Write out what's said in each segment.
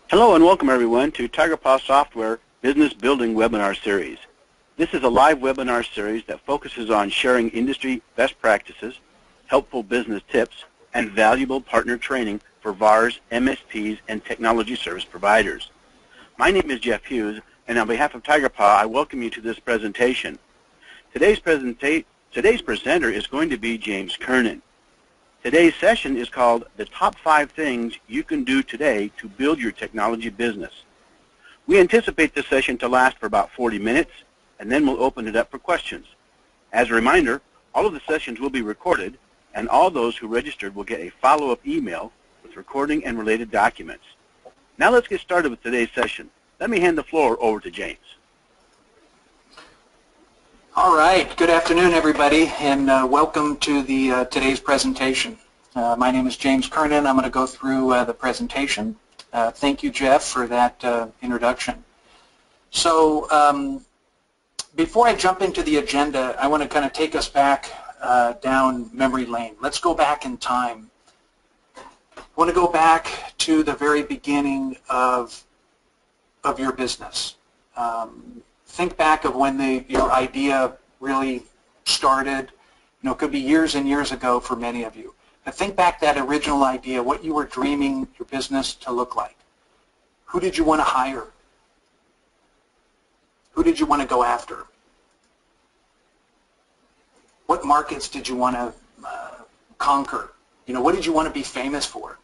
Hello and welcome everyone to TigerPaw Software Business Building Webinar Series. This is a live webinar series that focuses on sharing industry best practices, helpful business tips, and valuable partner training for VARs, MSPs, and technology service providers. My name is Jeff Hughes, and on behalf of TigerPaw, I welcome you to this presentation. Today's presenter is going to be James Kernan. Today's session is called The Top 5 Things You Can Do Today to Build Your Technology Business. We anticipate this session to last for about 40 minutes, and then we'll open it up for questions. As a reminder, all of the sessions will be recorded, and all those who registered will get a follow-up email with recording and related documents. Now let's get started with today's session. Let me hand the floor over to James. All right. Good afternoon, everybody, and welcome to the today's presentation. My name is James Kernan. I'm going to go through the presentation. Thank you, Jeff, for that introduction. So before I jump into the agenda, I want to kind of take us back down memory lane. Let's go back in time. I want to go back to the very beginning of your business. Think back of when your idea really started. It could be years and years ago for many of you. But think back that original idea, what you were dreaming your business to look like. Who did you want to hire? Who did you want to go after? What markets did you want to conquer? What did you want to be famous for?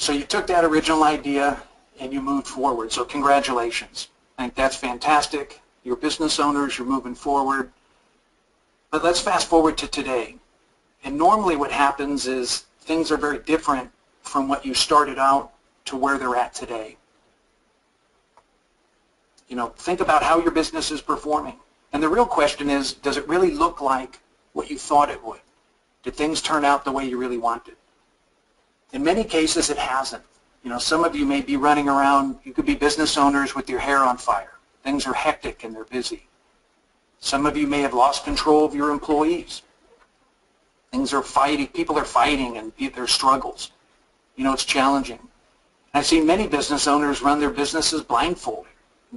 So you took that original idea and you moved forward. So congratulations. I think that's fantastic. You're business owners, you're moving forward. But let's fast forward to today. And normally what happens is things are very different from what you started out to where they're at today. Think about how your business is performing. And the real question is, does it really look like what you thought it would? Did things turn out the way you really wanted? In many cases, it hasn't. Some of you may be running around, you could be business owners with your hair on fire. Things are hectic and they're busy. Some of you may have lost control of your employees. Things are fighting, people are fighting and there's struggles. It's challenging. I've seen many business owners run their businesses blindfolded.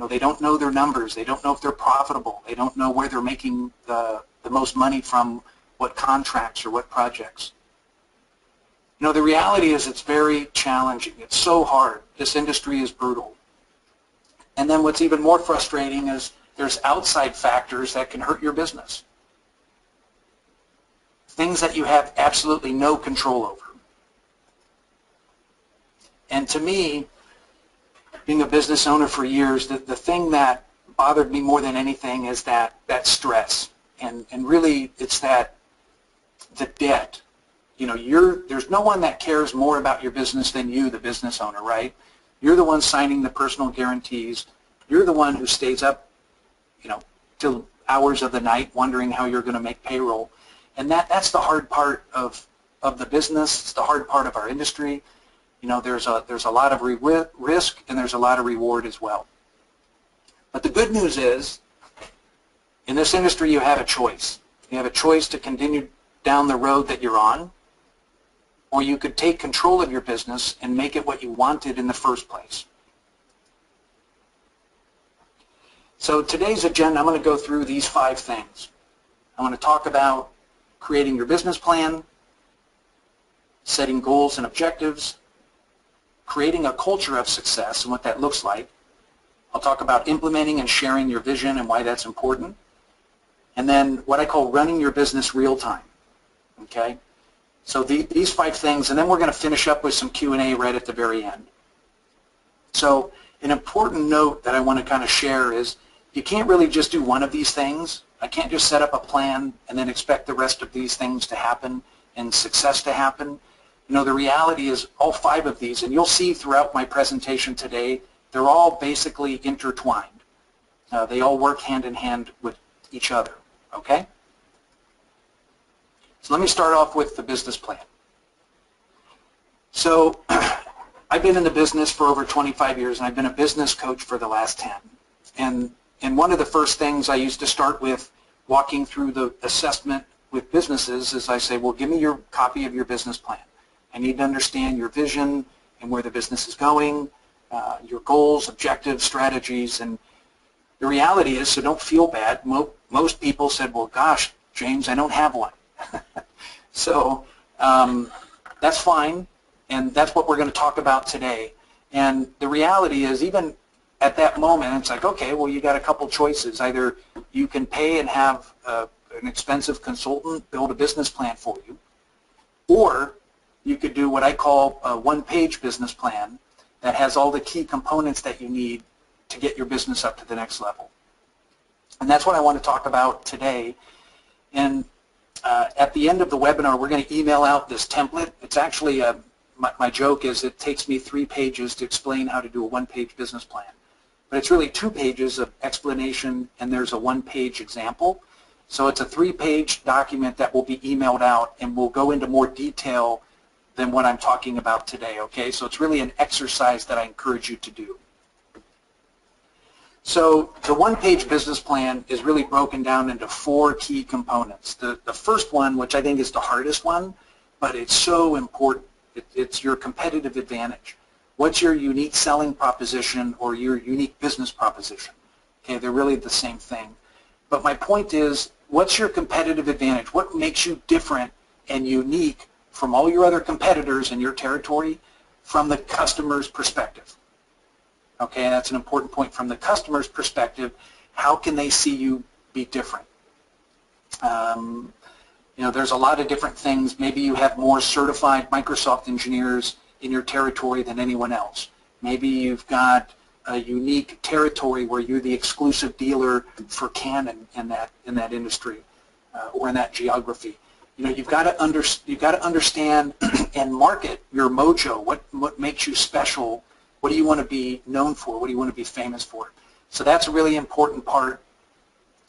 They don't know their numbers. They don't know if they're profitable. They don't know where they're making the most money from what contracts or what projects. The reality is it's very challenging. It's so hard. This industry is brutal. And then what's even more frustrating is there's outside factors that can hurt your business. Things that you have absolutely no control over. And to me, being a business owner for years, the thing that bothered me more than anything is that stress. And really it's the debt. There's no one that cares more about your business than you, the business owner, right? You're the one signing the personal guarantees. You're the one who stays up, till hours of the night wondering how you're going to make payroll. And that's the hard part of the business. It's the hard part of our industry. There's a lot of risk and there's a lot of reward as well. But the good news is, in this industry, you have a choice. You have a choice to continue down the road that you're on, or you could take control of your business and make it what you wanted in the first place. So today's agenda, I'm going to go through these 5 things. I want to talk about creating your business plan, setting goals and objectives, creating a culture of success and what that looks like. I'll talk about implementing and sharing your vision and why that's important. And then what I call running your business real time. Okay? So these 5 things, and then we're going to finish up with some Q&A right at the very end. So an important note that I want to kind of share is you can't really just do one of these things. I can't just set up a plan and then expect the rest of these things to happen and success to happen. The reality is all 5 of these, and you'll see throughout my presentation today, they're all basically intertwined. They all work hand in hand with each other. Okay? So let me start off with the business plan. So I've been in the business for over 25 years, and I've been a business coach for the last 10. And one of the first things I used to start with walking through the assessment with businesses is I say, well, give me your copy of your business plan. I need to understand your vision and where the business is going, your goals, objectives, strategies, and the reality is, so don't feel bad, most people said, well, gosh, James, I don't have one. So that's fine, and that's what we're going to talk about today. And the reality is, even at that moment, it's like, okay, well, you got a couple choices. Either you can pay and have an expensive consultant build a business plan for you, or you could do what I call a one-page business plan that has all the key components that you need to get your business up to the next level. And that's what I want to talk about today. And at the end of the webinar, we're going to email out this template. It's actually, my joke is it takes me 3 pages to explain how to do a one-page business plan. But it's really 2 pages of explanation, and there's a 1-page example. So it's a 3-page document that will be emailed out, and will go into more detail than what I'm talking about today, okay? So it's really an exercise that I encourage you to do. So the one-page business plan is really broken down into 4 key components. The first one, which I think is the hardest one, but it's so important, it's your competitive advantage. What's your unique selling proposition or your unique business proposition? Okay, they're really the same thing. But my point is, what's your competitive advantage? What makes you different and unique from all your other competitors in your territory from the customer's perspective? Okay, that's an important point. From the customer's perspective, how can they see you be different? You know, there's a lot of different things. Maybe you have more certified Microsoft engineers in your territory than anyone else. Maybe you've got a unique territory where you're the exclusive dealer for Canon in that industry or in that geography. You know, you've got to understand and market your mojo. What makes you special? What do you want to be known for? What do you want to be famous for? So that's a really important part.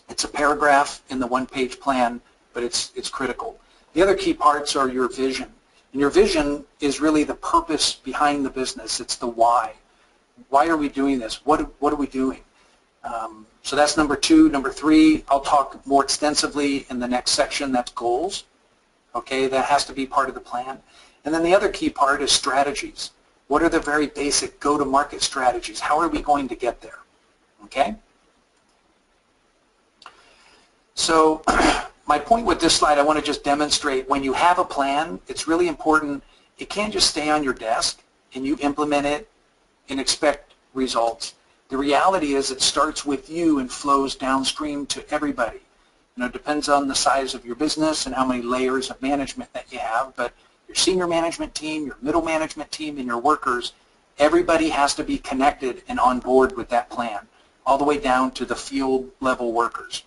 It's a paragraph in the one-page plan, but it's critical. The other key parts are your vision. And your vision is really the purpose behind the business. It's the why. Why are we doing this? What are we doing? So that's number 2. Number 3, I'll talk more extensively in the next section. That's goals. Okay, that has to be part of the plan. And then the other key part is strategies. What are the very basic go-to-market strategies? How are we going to get there? Okay? So my point with this slide, I want to just demonstrate when you have a plan, it's really important. It can't just stay on your desk and you implement it and expect results. The reality is it starts with you and flows downstream to everybody. You know, it depends on the size of your business and how many layers of management that you have, but your senior management team, your middle management team, and your workers, everybody has to be connected and on board with that plan, all the way down to the field level workers.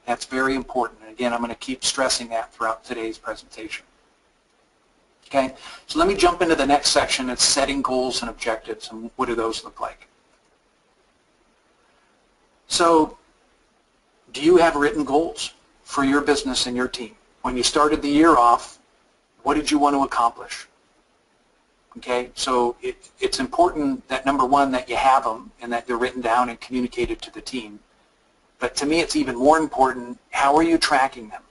That's very important. And again, I'm going to keep stressing that throughout today's presentation. Okay, so let me jump into the next section. It's setting goals and objectives, and what do those look like? So, do you have written goals for your business and your team? When you started the year off, what did you want to accomplish? Okay, so it's important that, number 1, that you have them and that they're written down and communicated to the team. But to me, it's even more important, how are you tracking them?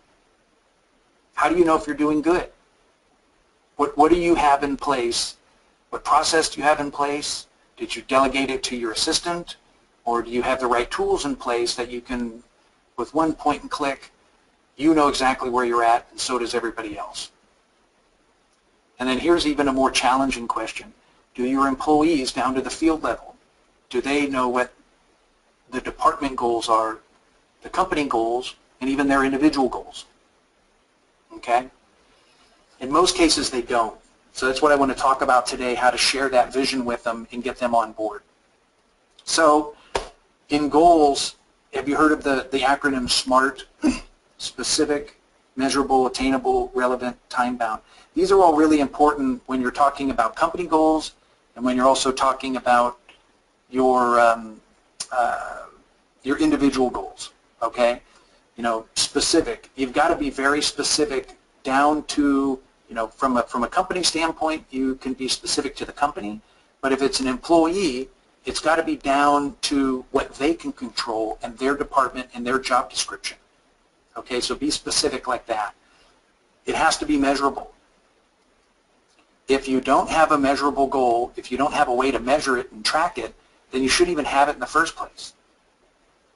How do you know if you're doing good? What do you have in place? What process do you have in place? Did you delegate it to your assistant? Or do you have the right tools in place that you can, with one point and click, you know exactly where you're at, and so does everybody else. And then here's even a more challenging question. Do your employees down to the field level, do they know what the department goals are, the company goals, and even their individual goals? Okay? In most cases, they don't. So that's what I want to talk about today, how to share that vision with them and get them on board. So in goals, have you heard of the acronym SMART? Specific, measurable, attainable, relevant, time-bound. These are all really important when you're talking about company goals and when you're also talking about your individual goals, okay? You know, specific. You've got to be very specific down to, you know, from a company standpoint, you can be specific to the company, but if it's an employee, it's got to be down to what they can control and their department and their job description. Okay, so be specific like that. it has to be measurable. If you don't have a measurable goal, if you don't have a way to measure it and track it, then you shouldn't even have it in the first place.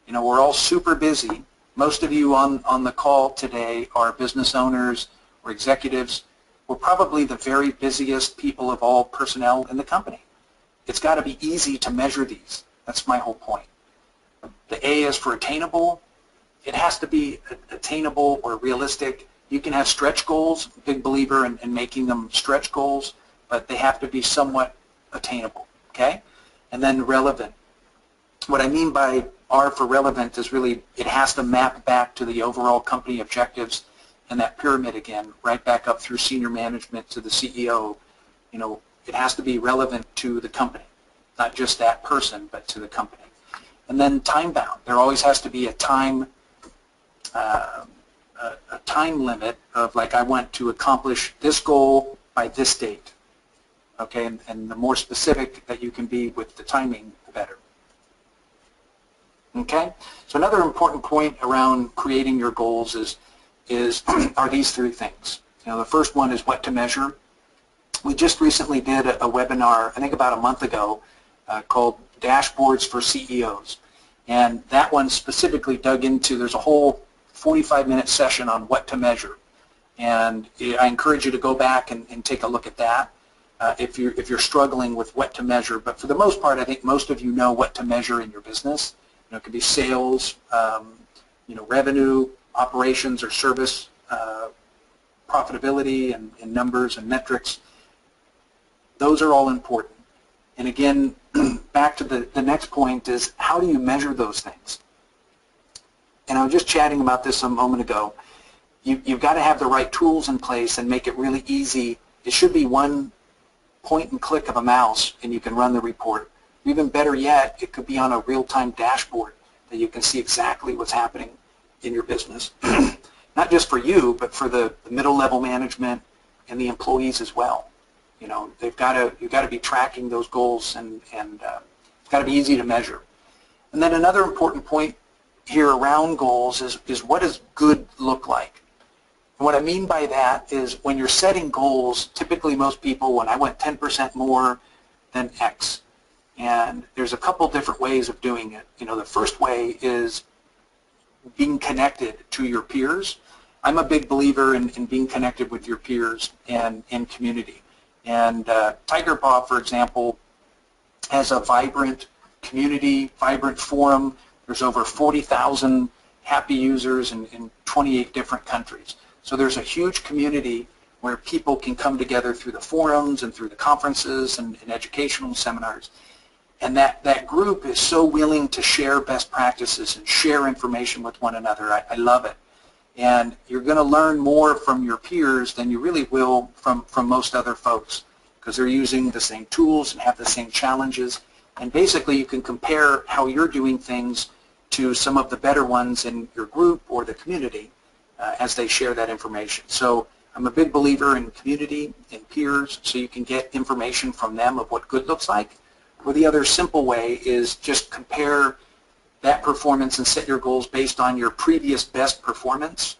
You know, we're all super busy. Most of you on the call today are business owners or executives. We're probably the very busiest people of all personnel in the company. It's got to be easy to measure these. That's my whole point. The A is for attainable. It has to be attainable or realistic. You can have stretch goals, big believer in making them stretch goals, but they have to be somewhat attainable, okay? And then relevant. What I mean by R for relevant is really it has to map back to the overall company objectives and that pyramid again, right back up through senior management to the CEO. You know, it has to be relevant to the company, not just that person, but to the company. And then time bound. There always has to be a time limit of, like, I want to accomplish this goal by this date. Okay, and the more specific that you can be with the timing, the better. Okay, so another important point around creating your goals are these three things. You know, the first one is what to measure. We just recently did a webinar, I think about a month ago, called Dashboards for CEOs. And that one specifically dug into, there's a whole 45-minute session on what to measure. And I encourage you to go back and take a look at that if you're struggling with what to measure. But for the most part, I think most of you know what to measure in your business. You know, it could be sales, you know, revenue, operations or service, profitability and numbers and metrics. Those are all important. And again, back to the next point is, how do you measure those things? And I was just chatting about this a moment ago. You've got to have the right tools in place and make it really easy. It should be one point and click of a mouse and you can run the report. Even better yet, it could be on a real-time dashboard that you can see exactly what's happening in your business. Not just for you, but for the middle-level management and the employees as well. You know, you've got to be tracking those goals, and it's got to be easy to measure. And then another important point here around goals is what does good look like? And what I mean by that is, when you're setting goals, typically most people, when I want 10% more than X, and there's a couple different ways of doing it. You know, the first way is being connected to your peers. I'm a big believer in being connected with your peers and in community. And Tiger Paw, for example, has a vibrant community, vibrant forum. There's over 40,000 happy users in 28 different countries. So there's a huge community where people can come together through the forums and through the conferences and educational seminars. And that group is so willing to share best practices and share information with one another. I love it. And you're going to learn more from your peers than you really will from most other folks, because they're using the same tools and have the same challenges. And basically you can compare how you're doing things to some of the better ones in your group or the community as they share that information. So I'm a big believer in community and peers, so you can get information from them of what good looks like. Or the other simple way is just compare that performance and set your goals based on your previous best performance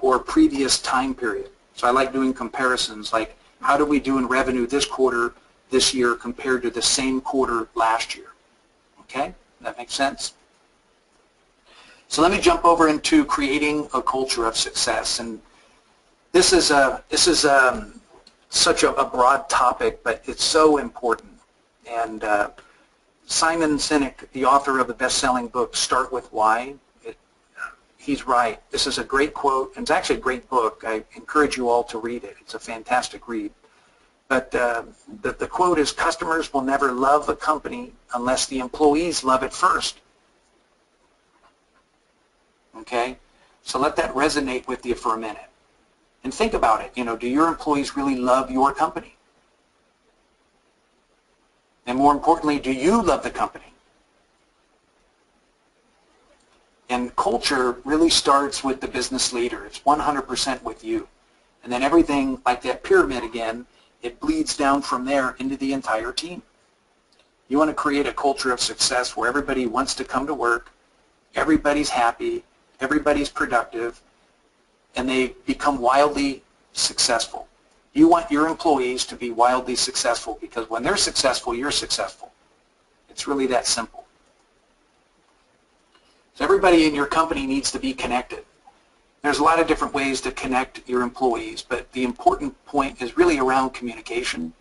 or previous time period. So I like doing comparisons, like how do we do in revenue this quarter, this year, compared to the same quarter last year. Okay, that makes sense? So let me jump over into creating a culture of success. And this is such a broad topic, but it's so important. And Simon Sinek, the author of the best-selling book, Start With Why, he's right. This is a great quote, and it's actually a great book. I encourage you all to read it. It's a fantastic read. But the quote is, customers will never love a company unless the employees love it first. Okay? So let that resonate with you for a minute. And think about it. You know, do your employees really love your company? And more importantly, do you love the company? And culture really starts with the business leader. It's 100% with you. And then everything, like that pyramid again, it bleeds down from there into the entire team. You want to create a culture of success where everybody wants to come to work, everybody's happy, everybody's productive, and they become wildly successful. You want your employees to be wildly successful because when they're successful, you're successful. It's really that simple. So everybody in your company needs to be connected. There's a lot of different ways to connect your employees, but the important point is really around communication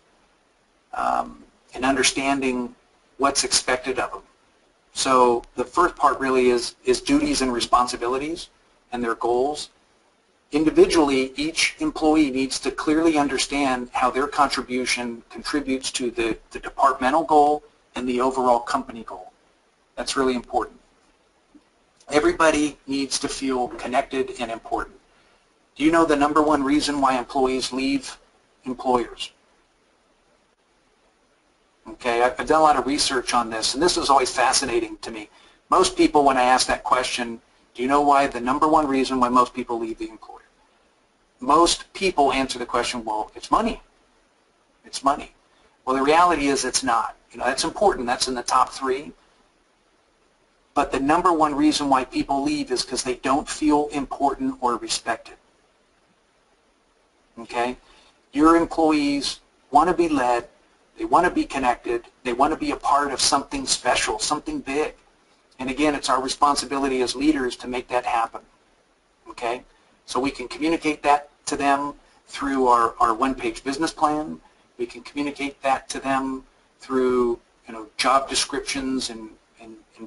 and understanding what's expected of them. So the first part really is duties and responsibilities and their goals. Individually, each employee needs to clearly understand how their contribution contributes to the departmental goal and the overall company goal. That's really important. Everybody needs to feel connected and important. Do you know the #1 reason why employees leave employers? Okay, I've done a lot of research on this, and this is always fascinating to me. Most people, when I ask that question, do you know why the #1 reason why most people leave the employer? Most people answer the question, well, it's money. It's money. Well, the reality is it's not. You know, that's important. That's in the top 3. But the #1 reason why people leave is because they don't feel important or respected. Okay? Your employees want to be led, they want to be connected, they want to be a part of something special, something big. And again, it's our responsibility as leaders to make that happen. Okay? So we can communicate that to them through our Onepage business plan. We can communicate that to them through job descriptions and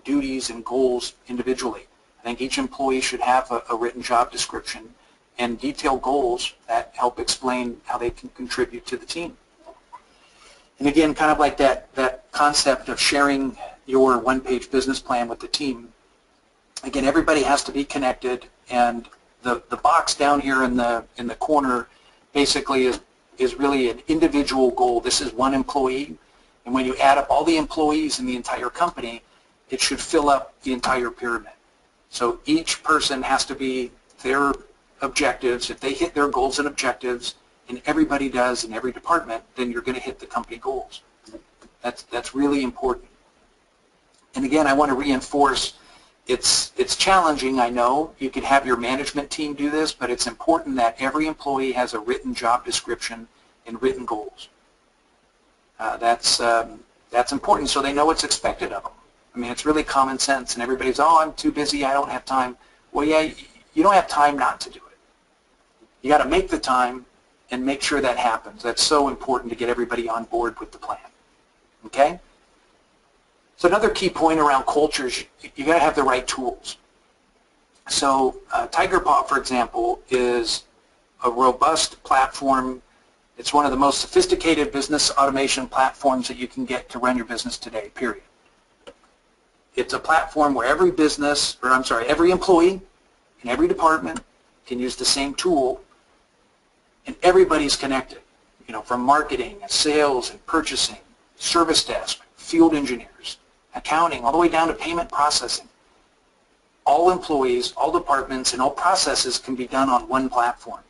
duties and goals individually. I think each employee should have a written job description and detailed goals that help explain how they can contribute to the team. And again, kind of like that concept of sharing your Onepage business plan with the team. Again, everybody has to be connected, and the box down here in the corner basically is really an individual goal. This is one employee, and when you add up all the employees in the entire company, it should fill up the entire pyramid. So each person has to be their objectives. If they hit their goals and objectives, and everybody does in every department, then you're going to hit the company goals. That's really important. And again, I want to reinforce it's challenging, I know. You can have your management team do this, but it's important that every employee has a written job description and written goals. That's important so they know what's expected of them. I mean, it's really common sense, and everybody's, oh, I'm too busy, I don't have time. Well, yeah, you don't have time not to do it. You got to make the time and make sure that happens. That's so important to get everybody on board with the plan. Okay? So another key point around culture is you got to have the right tools. So TigerPaw, for example, is a robust platform. It's one of the most sophisticated business automation platforms that you can get to run your business today, period. It's a platform where every employee in every department can use the same tool, and everybody's connected, from marketing and sales and purchasing, service desk, field engineers, accounting, all the way down to payment processing. All employees, all departments, and all processes can be done on one platform.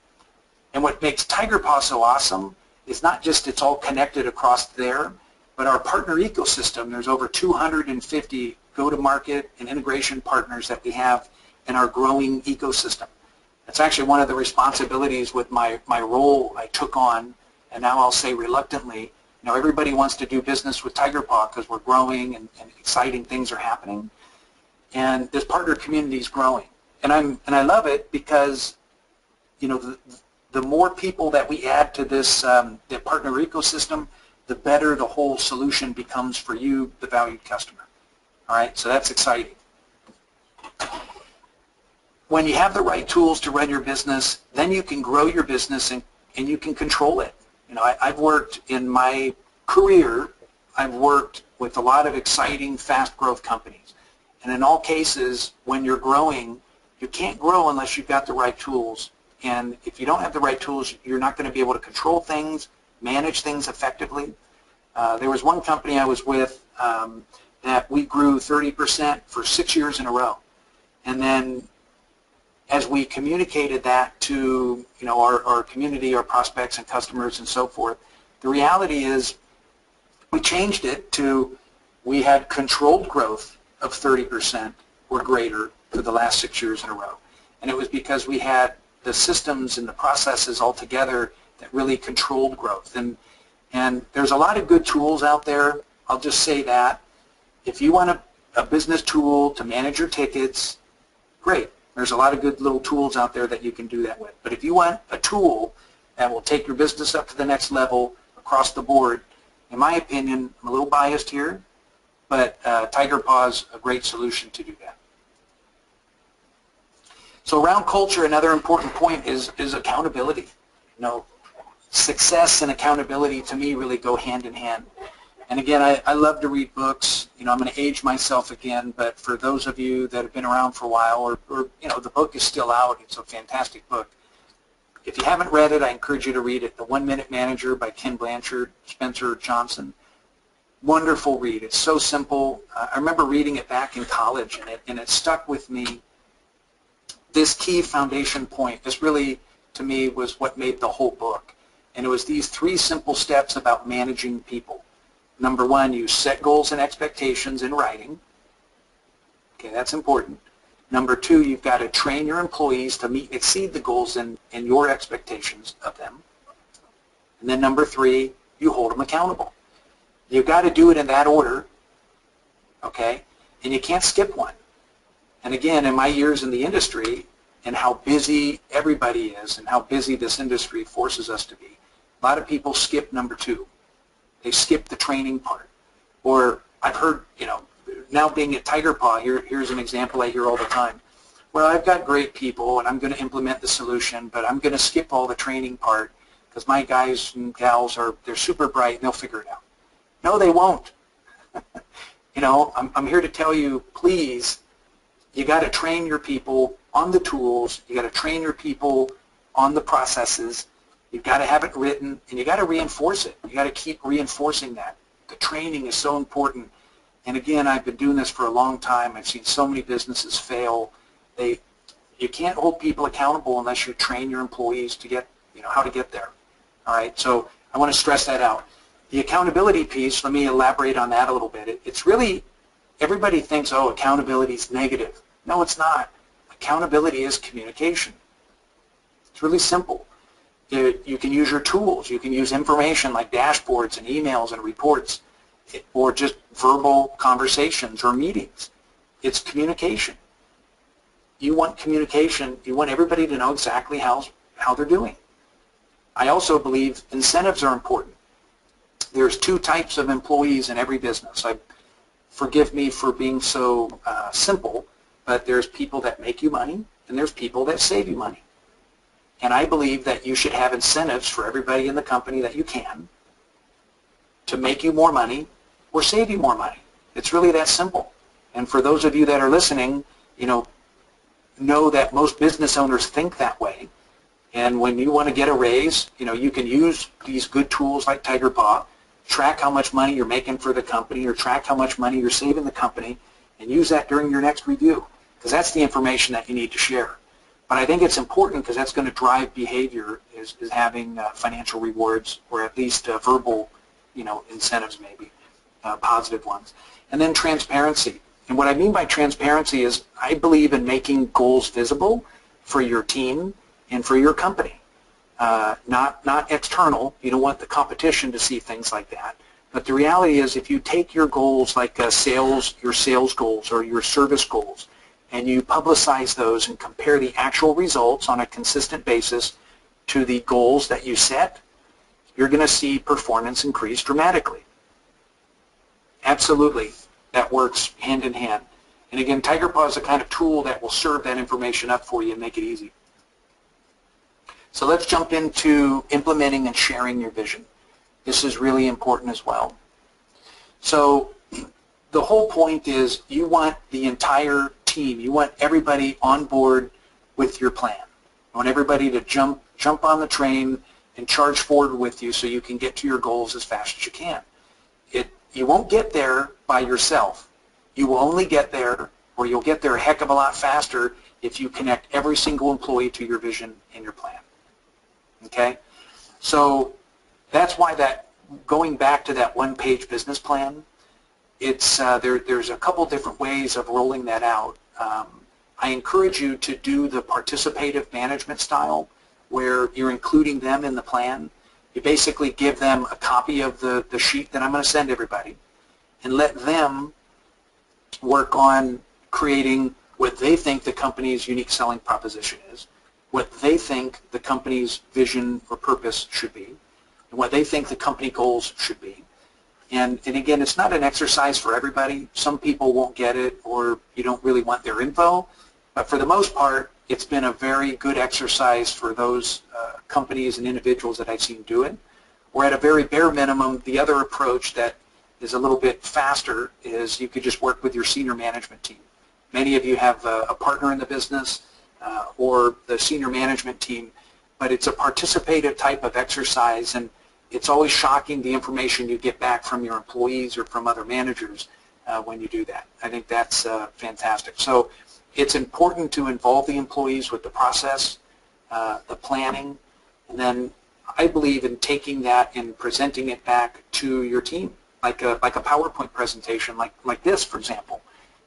And what makes TigerPaw so awesome is not just it's all connected across there, but our partner ecosystem. There's over 250 go-to-market and integration partners that we have in our growing ecosystem. That's actually one of the responsibilities with my role I took on, and now I'll say reluctantly. Everybody wants to do business with TigerPaw because we're growing and exciting things are happening, and this partner community is growing, and I love it because the more people that we add to this the partner ecosystem, the better the whole solution becomes for you, the valued customer. All right, so that's exciting. When you have the right tools to run your business, then you can grow your business and you can control it. I've worked in my career, I've worked with a lot of exciting, fast growth companies. And in all cases, when you're growing, you can't grow unless you've got the right tools. And if you don't have the right tools, you're not going to be able to control things, manage things effectively. There was one company I was with that we grew 30% for 6 years in a row. And then as we communicated that to our community, our prospects and customers and so forth, the reality is we changed it to we had controlled growth of 30% or greater for the last 6 years in a row. And it was because we had the systems and the processes all together that really controlled growth. And there's a lot of good tools out there. I'll just say that. If you want a business tool to manage your tickets, great. There's a lot of good little tools out there that you can do that with. But if you want a tool that will take your business up to the next level across the board, in my opinion, I'm a little biased here, but TigerPaw is a great solution to do that. So around culture, another important point is accountability. You know, success and accountability to me really go hand in hand. And again, I love to read books. You know, I'm going to age myself again, but for those of you that have been around for a while, or you know, the book is still out. It's a fantastic book. If you haven't read it, I encourage you to read it. The 1 Minute Manager by Ken Blanchard, Spencer Johnson. Wonderful read. It's so simple. I remember reading it back in college, and it stuck with me. This key foundation point, this really, to me, was what made the whole book. And it was these 3 simple steps about managing people. Number 1, you set goals and expectations in writing. Okay, that's important. Number 2, you've got to train your employees to meet and exceed the goals and your expectations of them. And then number 3, you hold them accountable. You've got to do it in that order, okay? And you can't skip one. And again, in my years in the industry and how busy everybody is and how busy this industry forces us to be, a lot of people skip number 2. They skip the training part. Or I've heard, you know, now being at TigerPaw, here's an example I hear all the time. Well, I've got great people and I'm going to implement the solution, but I'm going to skip all the training part because my guys and gals they're super bright and they'll figure it out. No, they won't. You know, I'm here to tell you, please, you got to train your people on the tools. You got to train your people on the processes. You've got to have it written, and you got to reinforce it. You got to keep reinforcing that. The training is so important. And again, I've been doing this for a long time. I've seen so many businesses fail. You can't hold people accountable unless you train your employees to get, you know, how to get there. All right. So I want to stress that out. The accountability piece. Let me elaborate on that a little bit. It's really, everybody thinks, oh, accountability is negative. No, it's not. Accountability is communication. It's really simple. You can use your tools. You can use information like dashboards and emails and reports, or just verbal conversations or meetings. It's communication. You want communication. You want everybody to know exactly how they're doing. I also believe incentives are important. There's 2 types of employees in every business. Forgive me for being so simple, but there's people that make you money and there's people that save you money. And I believe that you should have incentives for everybody in the company that you can to make you more money or save you more money. It's really that simple. And for those of you that are listening, you know that most business owners think that way. And when you want to get a raise, you know, you can use these good tools like TigerPaw, track how much money you're making for the company or track how much money you're saving the company, and use that during your next review, because that's the information that you need to share. But I think it's important because that's going to drive behavior, is having financial rewards, or at least verbal, you know, incentives, maybe positive ones. And then transparency. And what I mean by transparency is I believe in making goals visible for your team and for your company. Not external. You don't want the competition to see things like that. But the reality is, if you take your goals like your sales goals or your service goals, and you publicize those and compare the actual results on a consistent basis to the goals that you set, you're going to see performance increase dramatically. Absolutely. That works hand in hand. And again, TigerPaw is the kind of tool that will serve that information up for you and make it easy. So let's jump into implementing and sharing your vision. This is really important as well. So the whole point is you want the entire team, you want everybody on board with your plan. You want everybody to jump on the train and charge forward with you so you can get to your goals as fast as you can. You won't get there by yourself. You will only get there, or you'll get there a heck of a lot faster if you connect every single employee to your vision and your plan. Okay? So that's why going back to that one-page business plan, it's there's a couple different ways of rolling that out. I encourage you to do the participative management style where you're including them in the plan. You basically give them a copy of the sheet that I'm going to send everybody and let them work on creating what they think the company's unique selling proposition is, what they think the company's vision or purpose should be, and what they think the company goals should be. And again, it's not an exercise for everybody. Some people won't get it, or you don't really want their info. But for the most part, it's been a very good exercise for those companies and individuals that I've seen do it. Or at a very bare minimum, the other approach that is a little bit faster is you could just work with your senior management team. Many of you have a partner in the business or the senior management team, but it's a participative type of exercise, and it's always shocking the information you get back from your employees or from other managers when you do that. I think that's fantastic. So it's important to involve the employees with the process, the planning, and then I believe in taking that and presenting it back to your team, like a PowerPoint presentation like this, for example.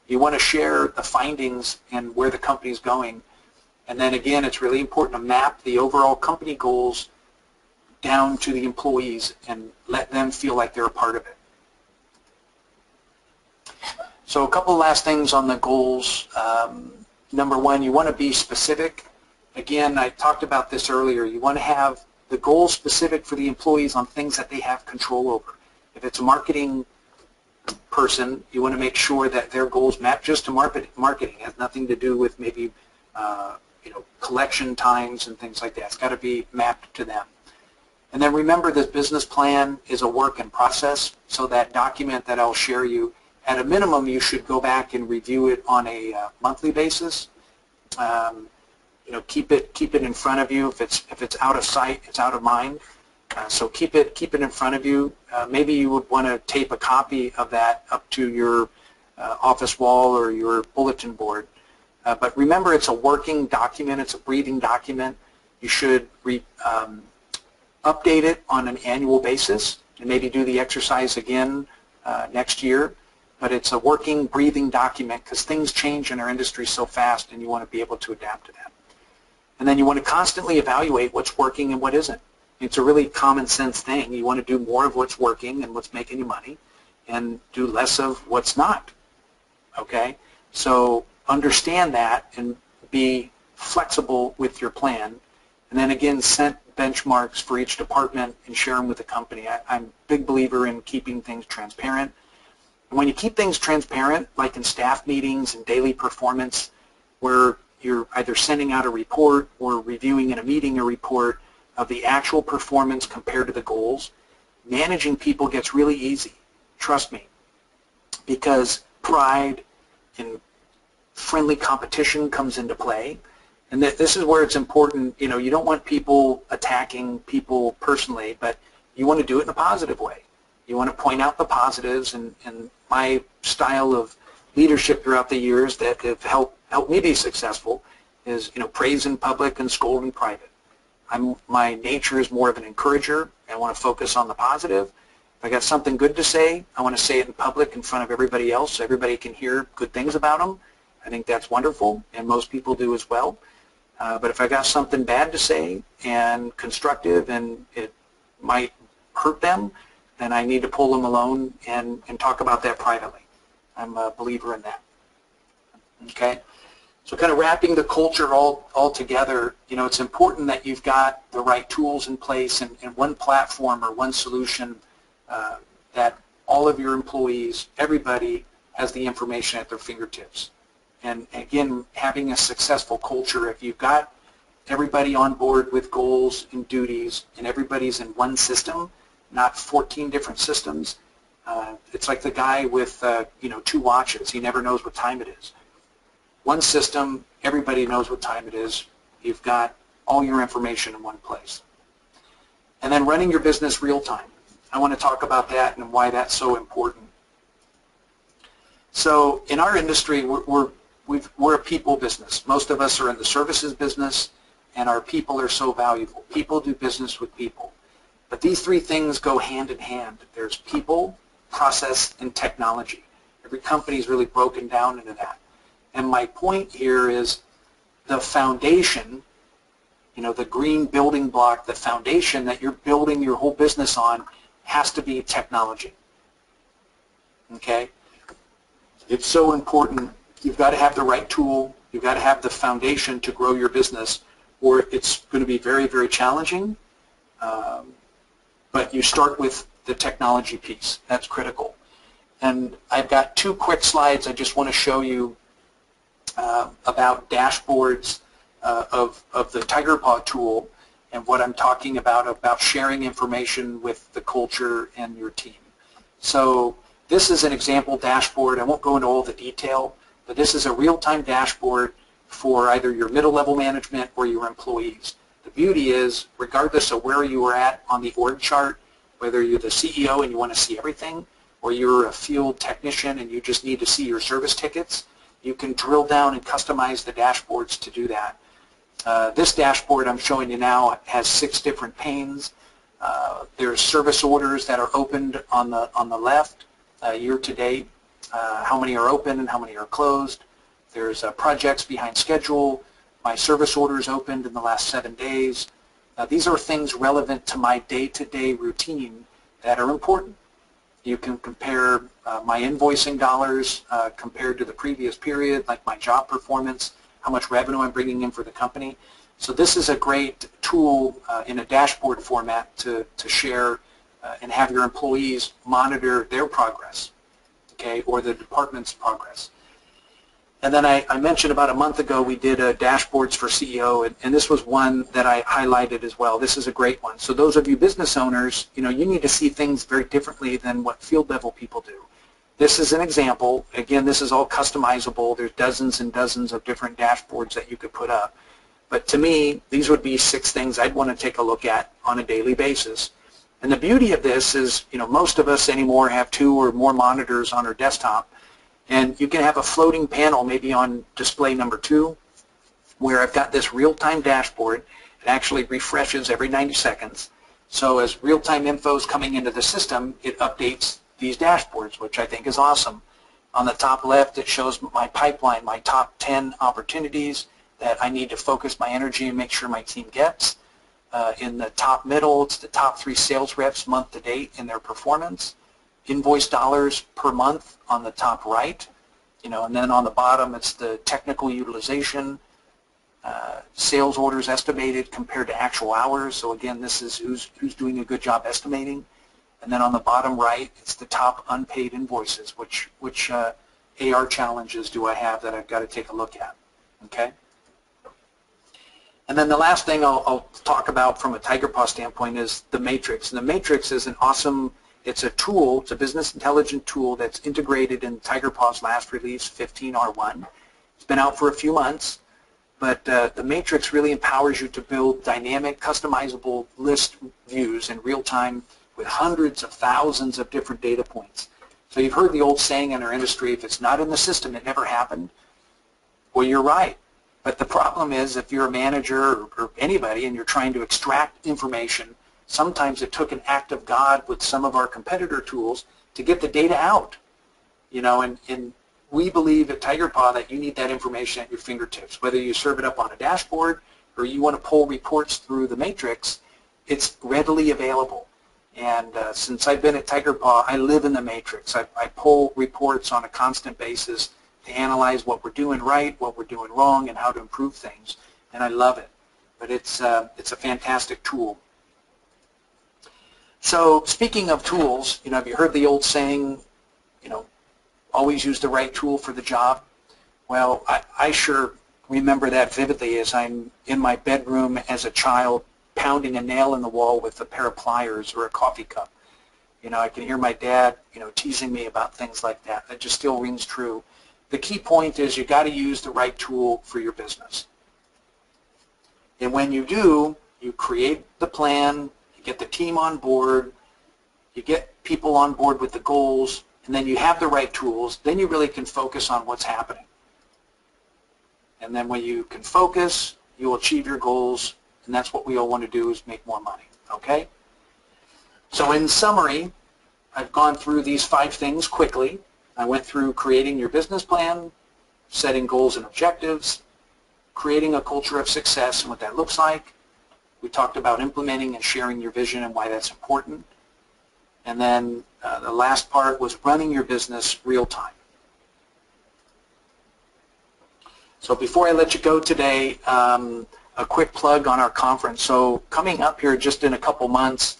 You want to share the findings and where the company is going. And then again, it's really important to map the overall company goals down to the employees and let them feel like they're a part of it. So a couple of last things on the goals. Number one, you want to be specific. Again, I talked about this earlier. You want to have the goals specific for the employees on things that they have control over. If it's a marketing person, you want to make sure that their goals map just to marketing. It has nothing to do with maybe collection times and things like that. It's got to be mapped to them. And then remember, this business plan is a work in process, so that document that I'll share you, at a minimum, you should go back and review it on a monthly basis. Keep it in front of you. If it's out of sight, it's out of mind. So keep it in front of you. Maybe you would want to tape a copy of that up to your office wall or your bulletin board. But remember, it's a working document. It's a breathing document. You should update it on an annual basis and maybe do the exercise again next year. But it's a working, breathing document because things change in our industry so fast, and you want to be able to adapt to that. And then you want to constantly evaluate what's working and what isn't. It's a really common sense thing. You want to do more of what's working and what's making you money and do less of what's not. Okay? So understand that and be flexible with your plan. And then again, set benchmarks for each department and share them with the company. I'm a big believer in keeping things transparent. And when you keep things transparent, like in staff meetings and daily performance, where you're either sending out a report or reviewing in a meeting a report of the actual performance compared to the goals, managing people gets really easy. Trust me. Because pride and friendly competition comes into play. And this is where it's important. You don't want people attacking people personally, but you want to do it in a positive way. You want to point out the positives, and my style of leadership throughout the years that have helped me be successful is, praise in public and scold in private. My nature is more of an encourager. I want to focus on the positive. If I got something good to say, I want to say it in public in front of everybody else so everybody can hear good things about them. I think that's wonderful, and most people do as well. But if I got something bad to say and constructive and it might hurt them, then I need to pull them alone and talk about that privately. I'm a believer in that. Okay? So kind of wrapping the culture all together, it's important that you've got the right tools in place and one platform or one solution that all of your employees, everybody, has the information at their fingertips. And again, having a successful culture, if you've got everybody on board with goals and duties and everybody's in one system, not 14 different systems, it's like the guy with 2 watches. He never knows what time it is. One system, everybody knows what time it is. You've got all your information in one place. And then running your business real time. I want to talk about that and why that's so important. So in our industry, we're a people business. Most of us are in the services business, and our people are so valuable. People do business with people. But these 3 things go hand in hand. There's people, process, and technology. Every company is really broken down into that. And my point here is the foundation, the green building block, the foundation that you're building your whole business on has to be technology. Okay? It's so important. You've got to have the right tool. You've got to have the foundation to grow your business, or it's going to be very, very challenging. But you start with the technology piece. That's critical. And I've got 2 quick slides I just want to show you about dashboards of the TigerPaw tool and what I'm talking about sharing information with the culture and your team. So this is an example dashboard. I won't go into all the detail, but this is a real-time dashboard for either your middle-level management or your employees. The beauty is, regardless of where you are at on the org chart, whether you're the CEO and you want to see everything, or you're a field technician and you just need to see your service tickets, you can drill down and customize the dashboards to do that. This dashboard I'm showing you now has 6 different panes. There's service orders that are opened on the left, year to date, how many are open and how many are closed. There's projects behind schedule, my service orders opened in the last 7 days. These are things relevant to my day-to-day routine that are important. You can compare my invoicing dollars compared to the previous period, like my job performance, how much revenue I'm bringing in for the company. So this is a great tool in a dashboard format to share and have your employees monitor their progress, okay, or the department's progress. And then I mentioned about a month ago we did dashboards for CEO, and this was one that I highlighted as well. This is a great one. So those of you business owners, you need to see things very differently than what field level people do. This is an example. Again, this is all customizable. There's dozens and dozens of different dashboards that you could put up. But to me, these would be 6 things I'd want to take a look at on a daily basis. And the beauty of this is, most of us anymore have 2 or more monitors on our desktop. And you can have a floating panel maybe on display number 2 where I've got this real-time dashboard. It actually refreshes every 90 seconds. So as real-time info is coming into the system, it updates these dashboards, which I think is awesome. On the top left, it shows my pipeline, my top 10 opportunities that I need to focus my energy and make sure my team gets. In the top middle, it's the top 3 sales reps month to date in their performance. Invoice dollars per month on the top right, and then on the bottom it's the technical utilization, sales orders estimated compared to actual hours. So again, this is who's doing a good job estimating. And then on the bottom right, it's the top unpaid invoices, which AR challenges do I have that I've got to take a look at, okay? And then the last thing I'll talk about from a TigerPaw standpoint is the matrix. And the matrix is an awesome, it's a tool, it's a business intelligence tool that's integrated in TigerPaw's last release, 15R1. It's been out for a few months, but the matrix really empowers you to build dynamic, customizable list views in real time with hundreds of thousands of different data points. So you've heard the old saying in our industry, if it's not in the system, it never happened. Well, you're right. But the problem is if you're a manager or anybody and you're trying to extract information, sometimes it took an act of God with some of our competitor tools to get the data out. And we believe at TigerPaw that you need that information at your fingertips. Whether you serve it up on a dashboard or you want to pull reports through the matrix, it's readily available. And since I've been at TigerPaw, I live in the matrix. I pull reports on a constant basis to analyze what we're doing right, what we're doing wrong, and how to improve things. And I love it. But it's a fantastic tool. So speaking of tools, have you heard the old saying, always use the right tool for the job? Well, I sure remember that vividly as I'm in my bedroom as a child pounding a nail in the wall with a pair of pliers or a coffee cup. I can hear my dad, teasing me about things like that. That just still rings true. The key point is you got to use the right tool for your business. And when you do, you create the plan, you get the team on board, you get people on board with the goals, and then you have the right tools, then you really can focus on what's happening. And then when you can focus, you'll achieve your goals, and that's what we all want to do is make more money, okay? So in summary, I've gone through these 5 things quickly. I went through creating your business plan, setting goals and objectives, creating a culture of success and what that looks like. We talked about implementing and sharing your vision and why that's important. And then the last part was running your business real time. So before I let you go today, a quick plug on our conference. So coming up here just in a couple months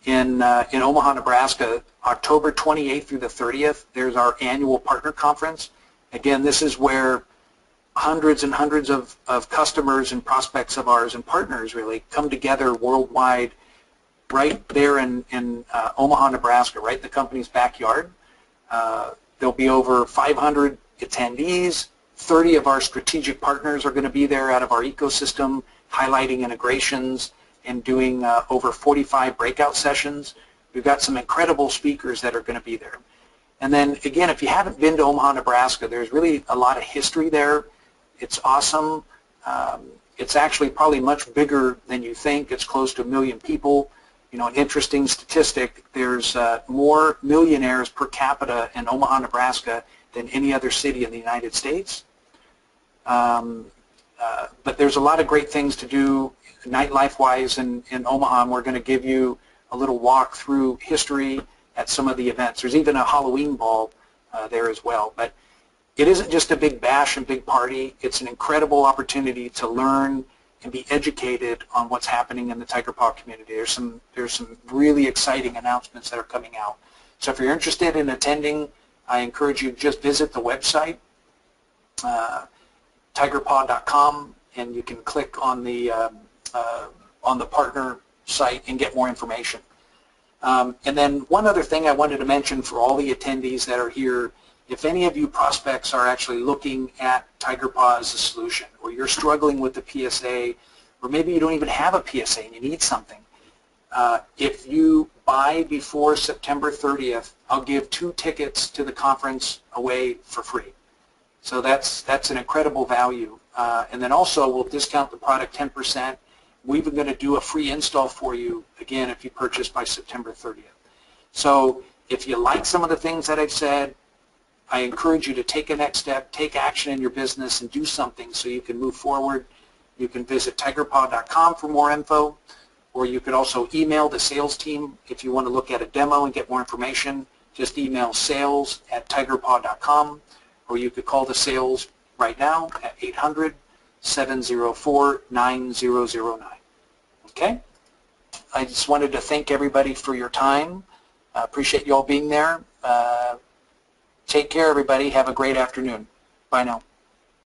in Omaha, Nebraska, October 28th through the 30th, there's our annual partner conference. Again, this is where hundreds and hundreds of customers and prospects of ours and partners really come together worldwide right there in Omaha, Nebraska, right in the company's backyard. There'll be over 500 attendees. 30 of our strategic partners are going to be there out of our ecosystem, highlighting integrations and doing over 45 breakout sessions. We've got some incredible speakers that are going to be there. And then again, if you haven't been to Omaha, Nebraska, there's really a lot of history there. It's awesome. It's actually probably much bigger than you think. It's close to 1 million people. You know, an interesting statistic, there's more millionaires per capita in Omaha, Nebraska than any other city in the United States. But there's a lot of great things to do nightlife-wise in Omaha, and we're going to give you a little walk through history at some of the events. There's even a Halloween ball there as well. But it isn't just a big bash and big party. It's an incredible opportunity to learn and be educated on what's happening in the Tiger Paw community. There's some really exciting announcements that are coming out. So if you're interested in attending, I encourage you to just visit the website, tigerpaw.com, and you can click on the partner site and get more information. And then one other thing I wanted to mention for all the attendees that are here, if any of you prospects are actually looking at Tiger Paw as a solution, or you're struggling with the PSA, or maybe you don't even have a PSA and you need something, if you buy before September 30th, I'll give 2 tickets to the conference away for free. So that's an incredible value. And then also we'll discount the product 10%. We're even going to do a free install for you, again, if you purchase by September 30th. So if you like some of the things that I've said, I encourage you to take a next step, take action in your business, and do something so you can move forward. You can visit tigerpaw.com for more info, or you could also email the sales team if you want to look at a demo and get more information. Just email sales@tigerpaw.com, or you could call the sales right now at 800-704-9009. Okay? I just wanted to thank everybody for your time. I appreciate you all being there. Take care, everybody. Have a great afternoon. Bye now.